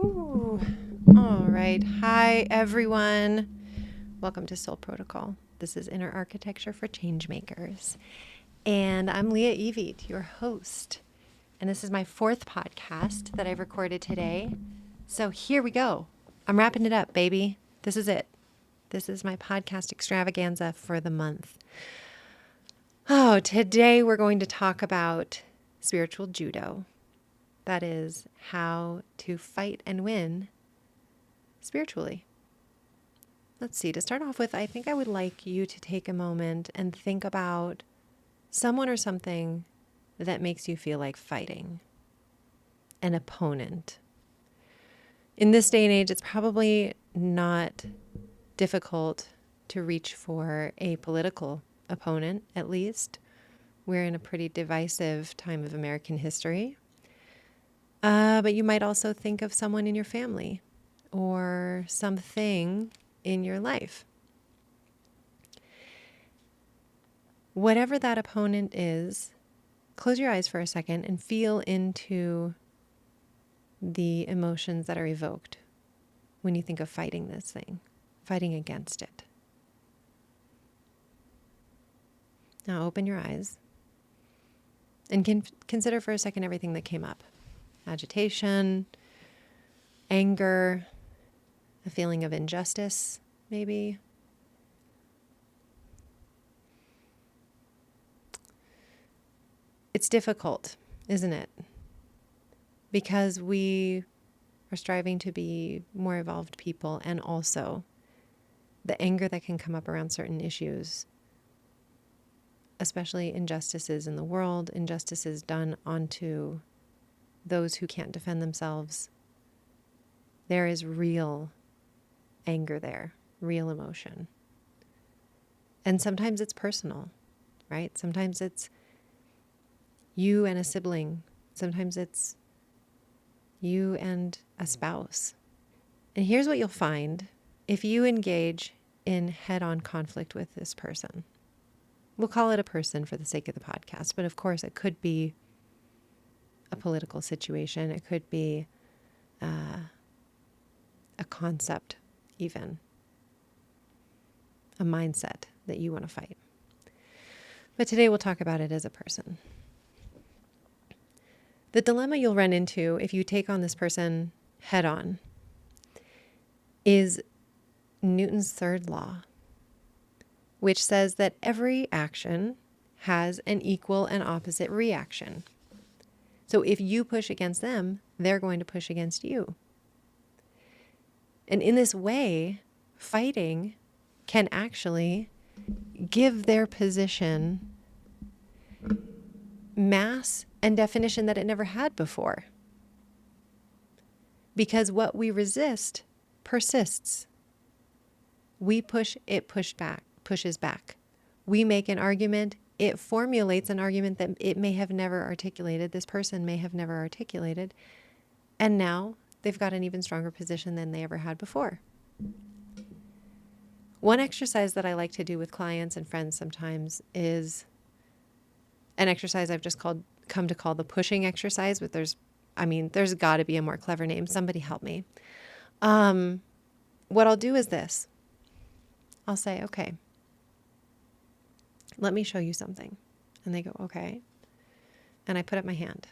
Ooh. All right. Hi, everyone. Welcome to Soul Protocol. This is Inner Architecture for Changemakers. And I'm Leah Evied, your host. And this is my fourth podcast that I've recorded today. So here we go. I'm wrapping it up, baby. This is it. This is my podcast extravaganza for the month. Oh, today we're going to talk about spiritual judo. That is how to fight and win spiritually. Let's see, to start off with, I think I would like you to take a moment and think about someone or something that makes you feel like fighting, an opponent. In this day and age, it's probably not difficult to reach for a political opponent, at least. We're in a pretty divisive time of American history. But you might also think of someone in your family or something in your life. Whatever that opponent is, close your eyes for a second and feel into the emotions that are evoked when you think of fighting this thing, fighting against it. Now open your eyes and consider for a second everything that came up. Agitation, anger, a feeling of injustice, maybe. It's difficult, isn't it? Because we are striving to be more evolved people, and also the anger that can come up around certain issues, especially injustices in the world, injustices done onto those who can't defend themselves. There is real anger there, real emotion. And sometimes it's personal, right? Sometimes it's you and a sibling. Sometimes it's you and a spouse. And here's what you'll find if you engage in head-on conflict with this person. We'll call it a person for the sake of the podcast, but of course it could be a political situation. It could be a concept, even a mindset that you want to fight. But today we'll talk about it as a person. The dilemma you'll run into if you take on this person head on is Newton's third law, which says that every action has an equal and opposite reaction. So if you push against them, they're going to push against you. And in this way, fighting can actually give their position mass and definition that it never had before. Because what we resist persists. We push, it pushes back. We make an argument, it formulates an argument that it may have never articulated, this person may have never articulated, and now they've got an even stronger position than they ever had before. One exercise that I like to do with clients and friends sometimes is an exercise I've just come to call the pushing exercise, but there's got to be a more clever name. Somebody help me. What I'll do is this. I'll say, okay, let me show you something. And they go, okay. And I put up my hand.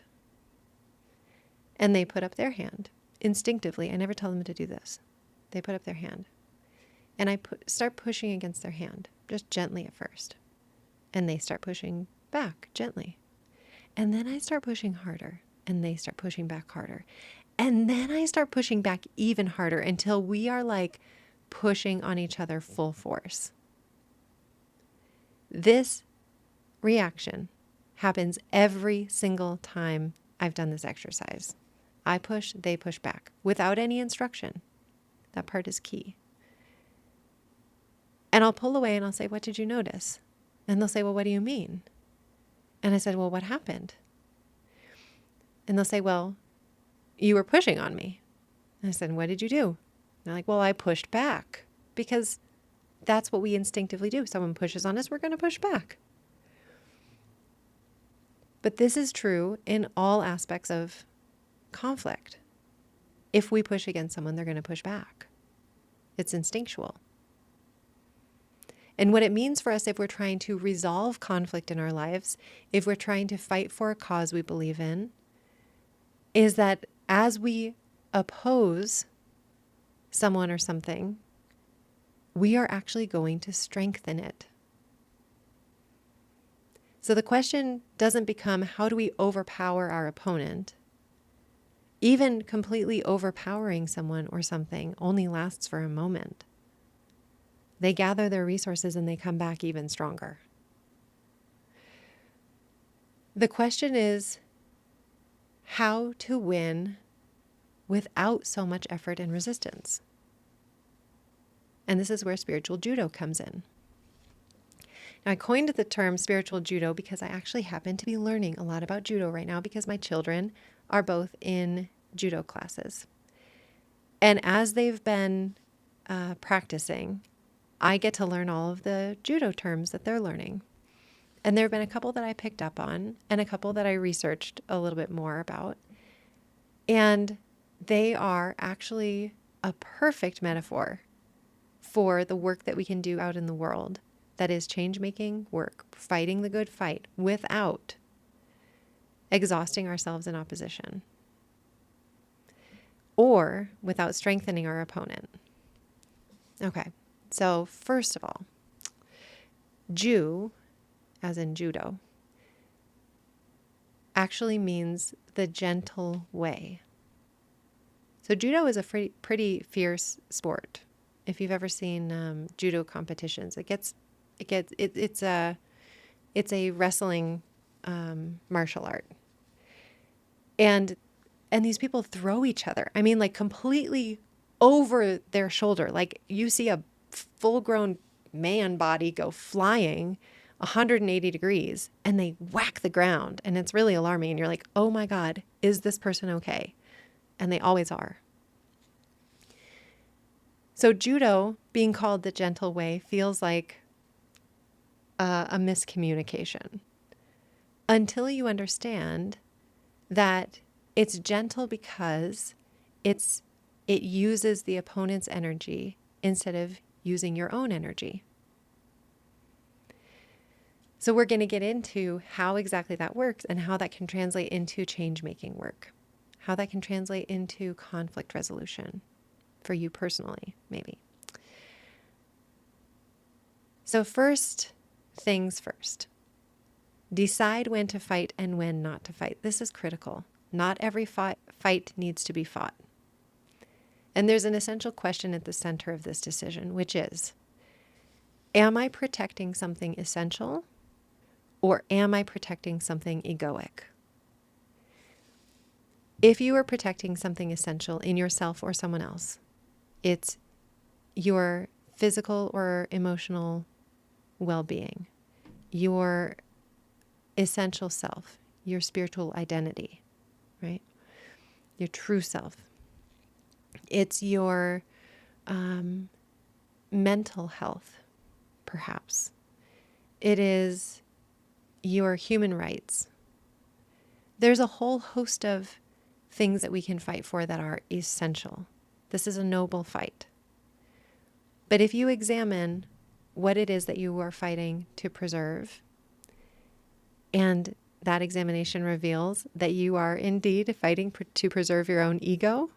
And they put up their hand instinctively. I never tell them to do this. They put up their hand. And I start pushing against their hand, just gently at first. And they start pushing back gently. And then I start pushing harder. And they start pushing back harder. And then I start pushing back even harder until we are like pushing on each other full force. This reaction happens every single time I've done this exercise. I push, they push back without any instruction. That part is key. And I'll pull away and I'll say, what did you notice? And they'll say, well, what do you mean? And I said, well, what happened? And they'll say, well, you were pushing on me. And I said, what did you do? And they're like, well, I pushed back, because that's what we instinctively do. Someone pushes on us, we're going to push back. But this is true in all aspects of conflict. if we push against someone, they're going to push back. It's instinctual. And what it means for us if we're trying to resolve conflict in our lives, if we're trying to fight for a cause we believe in, is that as we oppose someone or something, we are actually going to strengthen it. So the question doesn't become, how do we overpower our opponent? Even completely overpowering someone or something only lasts for a moment. They gather their resources and they come back even stronger. The question is how to win without so much effort and resistance. And this is where spiritual judo comes in. Now, I coined the term spiritual judo because I actually happen to be learning a lot about judo right now because my children are both in judo classes. And as they've been practicing, I get to learn all of the judo terms that they're learning. And there have been a couple that I picked up on and a couple that I researched a little bit more about. And they are actually a perfect metaphor for the work that we can do out in the world. That is change-making work, fighting the good fight without exhausting ourselves in opposition or without strengthening our opponent. Okay, so first of all, Ju, as in judo, actually means the gentle way. So judo is a pretty fierce sport. If you've ever seen judo competitions, it's a wrestling martial art, and these people throw each other. I mean, like completely over their shoulder. Like you see a full-grown man body go flying 180 degrees, and they whack the ground, and it's really alarming. And you're like, oh my God, is this person okay? And they always are. So judo, being called the gentle way, feels like a miscommunication until you understand that it's gentle because it uses the opponent's energy instead of using your own energy. So we're going to get into how exactly that works and how that can translate into change-making work, how that can translate into conflict resolution for you personally, maybe. So first things first. Decide when to fight and when not to fight. This is critical. Not every fight needs to be fought. And there's an essential question at the center of this decision, which is, am I protecting something essential or am I protecting something egoic? If you are protecting something essential in yourself or someone else, it's your physical or emotional well-being, your essential self, your spiritual identity, right? Your true self. It's your mental health, perhaps. It is your human rights. There's a whole host of things that we can fight for that are essential. This is a noble fight. But if you examine what it is that you are fighting to preserve, and that examination reveals that you are indeed fighting to preserve your own ego,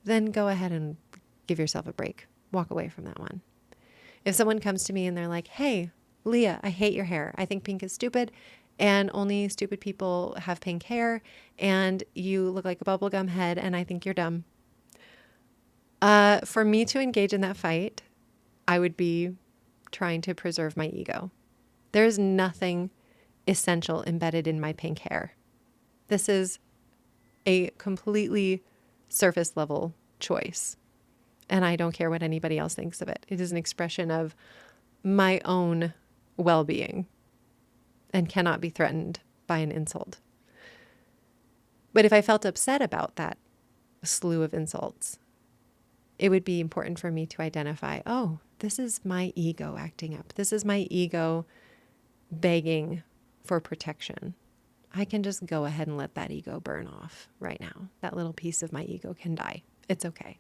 then go ahead and give yourself a break. Walk away from that one. If someone comes to me and they're like, hey, Leah, I hate your hair. I think pink is stupid, and only stupid people have pink hair, and you look like a bubblegum head, and I think you're dumb. For me to engage in that fight, I would be trying to preserve my ego. There's nothing essential embedded in my pink hair. This is a completely surface level choice, and I don't care what anybody else thinks of it. It is an expression of my own well-being and cannot be threatened by an insult. But if I felt upset about that slew of insults, it would be important for me to identify, oh, this is my ego acting up. This is my ego begging for protection. I can just go ahead and let that ego burn off right now. That little piece of my ego can die. It's okay.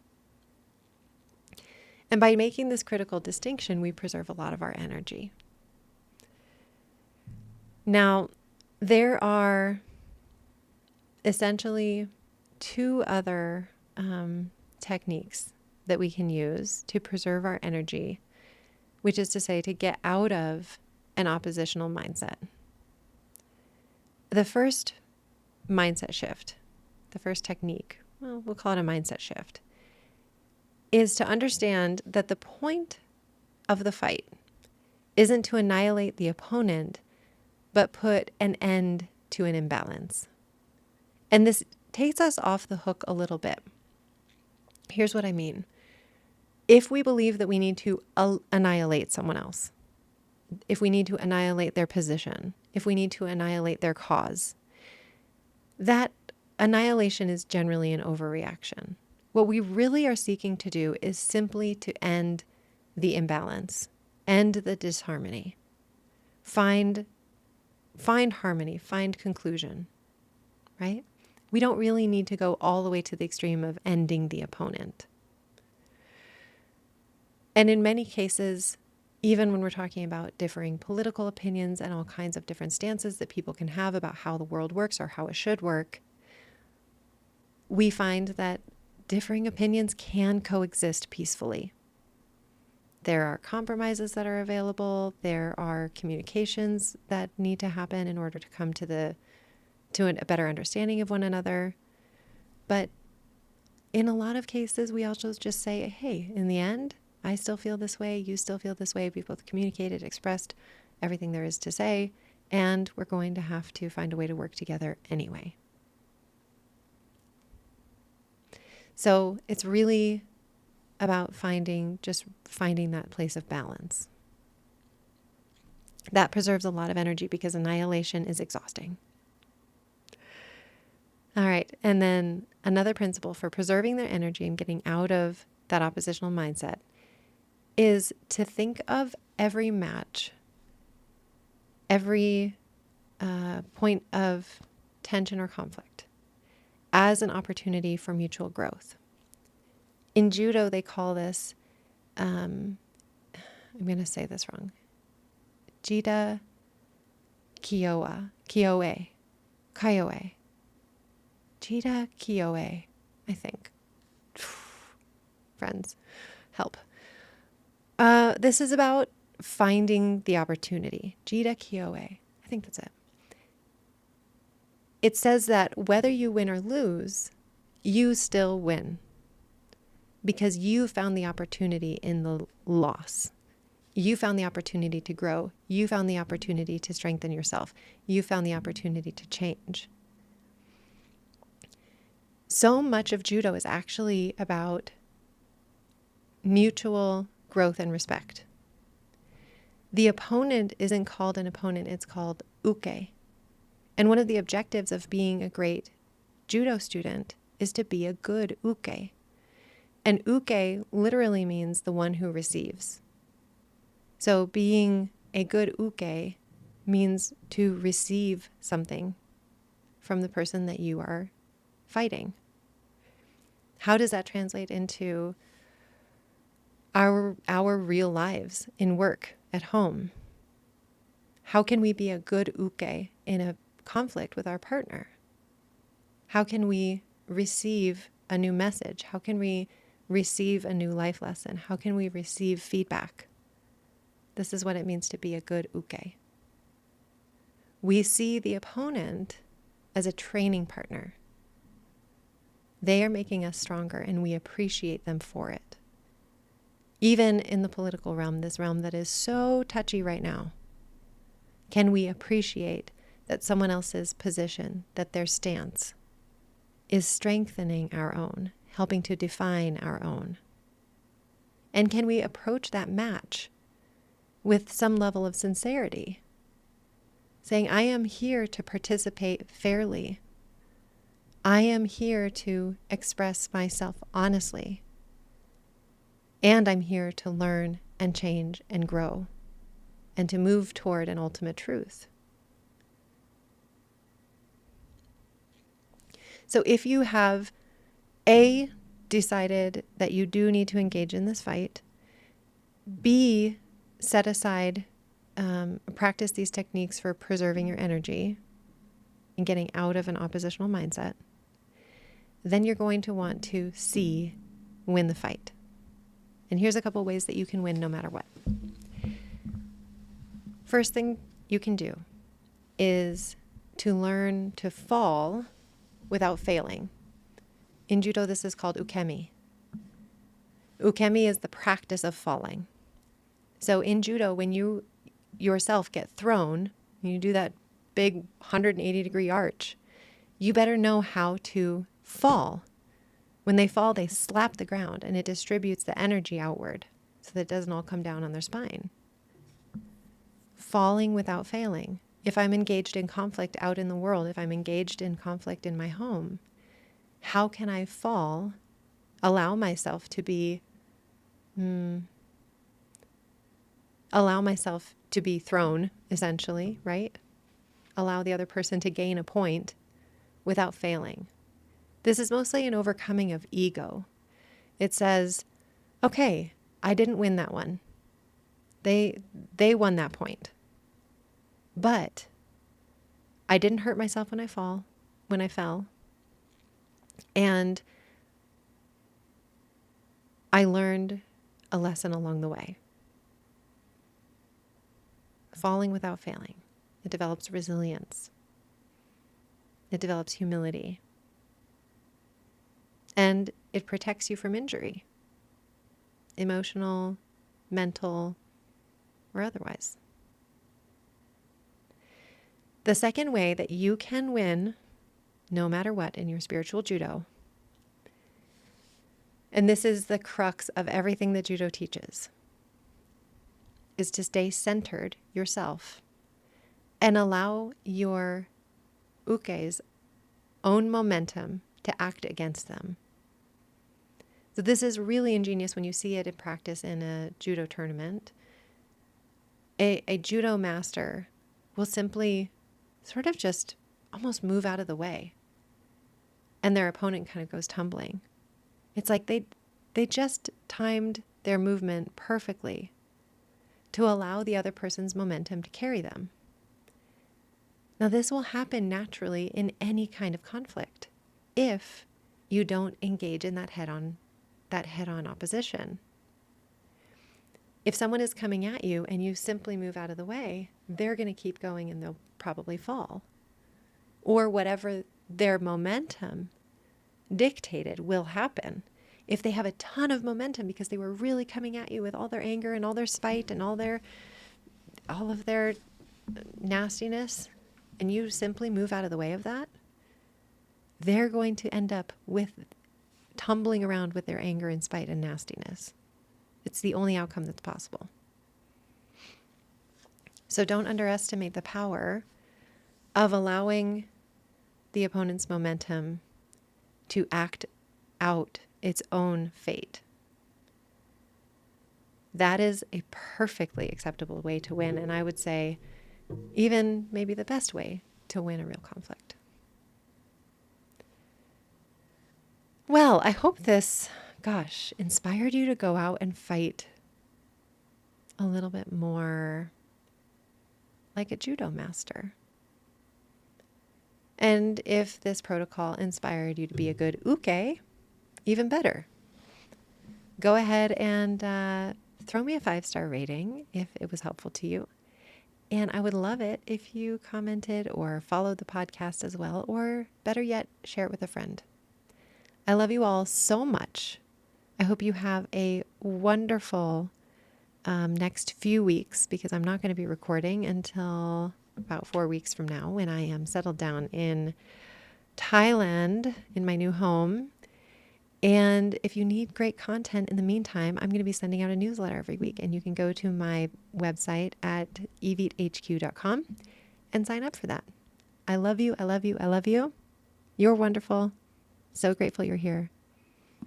And by making this critical distinction, we preserve a lot of our energy. Now, there are essentially two other techniques that we can use to preserve our energy, which is to say, to get out of an oppositional mindset. The first mindset shift, the first technique, well, we'll call it a mindset shift, is to understand that the point of the fight isn't to annihilate the opponent, but put an end to an imbalance. And this takes us off the hook a little bit. Here's what I mean. If we believe that we need to annihilate someone else, if we need to annihilate their position, if we need to annihilate their cause, that annihilation is generally an overreaction. What we really are seeking to do is simply to end the imbalance, end the disharmony, find harmony, find conclusion, right? We don't really need to go all the way to the extreme of ending the opponent. And in many cases, even when we're talking about differing political opinions and all kinds of different stances that people can have about how the world works or how it should work, we find that differing opinions can coexist peacefully. There are compromises that are available. There are communications that need to happen in order to come to a better understanding of one another. But in a lot of cases, we also just say, hey, in the end, I still feel this way. You still feel this way. We both communicated, expressed everything there is to say, and we're going to have to find a way to work together anyway. So it's really about finding that place of balance. That preserves a lot of energy because annihilation is exhausting. All right. And then another principle for preserving their energy and getting out of that oppositional mindset is to think of every match, every point of tension or conflict as an opportunity for mutual growth. In Judo, they call this, I'm going to say this wrong, Judo Kyoe. Judo Kyoe, I think. Friends, help. This is about finding the opportunity. Judo Kyoe, I think that's it. It says that whether you win or lose, you still win. Because you found the opportunity in the loss. You found the opportunity to grow. You found the opportunity to strengthen yourself. You found the opportunity to change. So much of judo is actually about mutual growth and respect. The opponent isn't called an opponent, it's called uke. And one of the objectives of being a great judo student is to be a good uke. And uke literally means the one who receives. So being a good uke means to receive something from the person that you are fighting. How does that translate into our real lives in work, at home? How can we be a good uke in a conflict with our partner? How can we receive a new message? How can we receive a new life lesson? How can we receive feedback? This is what it means to be a good uke. We see the opponent as a training partner. They are making us stronger, and we appreciate them for it. Even in the political realm, this realm that is so touchy right now, can we appreciate that someone else's position, that their stance is strengthening our own, helping to define our own? And can we approach that match with some level of sincerity, saying, I am here to participate fairly. I am here to express myself honestly. And I'm here to learn and change and grow and to move toward an ultimate truth. So if you have A, decided that you do need to engage in this fight, B, set aside, practice these techniques for preserving your energy and getting out of an oppositional mindset, then you're going to want to C, win the fight. And here's a couple ways that you can win no matter what. First thing you can do is to learn to fall without failing. In Judo, this is called ukemi. Ukemi is the practice of falling. So in Judo, when you yourself get thrown, and you do that big 180-degree arch, you better know how to fall. When they fall, they slap the ground, and it distributes the energy outward so that it doesn't all come down on their spine. Falling without failing. If I'm engaged in conflict out in the world, if I'm engaged in conflict in my home, how can I fall, allow myself to be thrown, essentially, right? Allow the other person to gain a point without failing. This is mostly an overcoming of ego. It says, okay, I didn't win that one. They won that point. But I didn't hurt myself when I fell. And I learned a lesson along the way. Falling without failing. It develops resilience. It develops humility. And it protects you from injury. Emotional, mental, or otherwise. The second way that you can win, no matter what, in your spiritual judo, and this is the crux of everything that Judo teaches, is to stay centered yourself and allow your uke's own momentum to act against them. So this is really ingenious when you see it in practice in a Judo tournament. A Judo master will simply sort of just almost move out of the way, and their opponent kind of goes tumbling. It's like they just timed their movement perfectly to allow the other person's momentum to carry them. Now, this will happen naturally in any kind of conflict if you don't engage in that head-on opposition. If someone is coming at you and you simply move out of the way, they're going to keep going and they'll probably fall. Or whatever their momentum dictated will happen. If they have a ton of momentum because they were really coming at you with all their anger and all their spite and all of their nastiness, and you simply move out of the way of that, they're going to end up with tumbling around with their anger and spite and nastiness. It's the only outcome that's possible. So don't underestimate the power of allowing the opponent's momentum to act out its own fate. That is a perfectly acceptable way to win, and I would say even maybe the best way to win a real conflict. Well, I hope this, inspired you to go out and fight a little bit more like a Judo master. And if this protocol inspired you to be a good uke, even better. Go ahead and throw me a 5-star rating if it was helpful to you. And I would love it if you commented or followed the podcast as well, or better yet, share it with a friend. I love you all so much. I hope you have a wonderful next few weeks, because I'm not going to be recording until about 4 weeks from now when I am settled down in Thailand in my new home. And if you need great content in the meantime, I'm going to be sending out a newsletter every week, and you can go to my website at evithq.com and sign up for that. I love you. I love you. I love you. You're wonderful. So grateful you're here.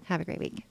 Have a great week.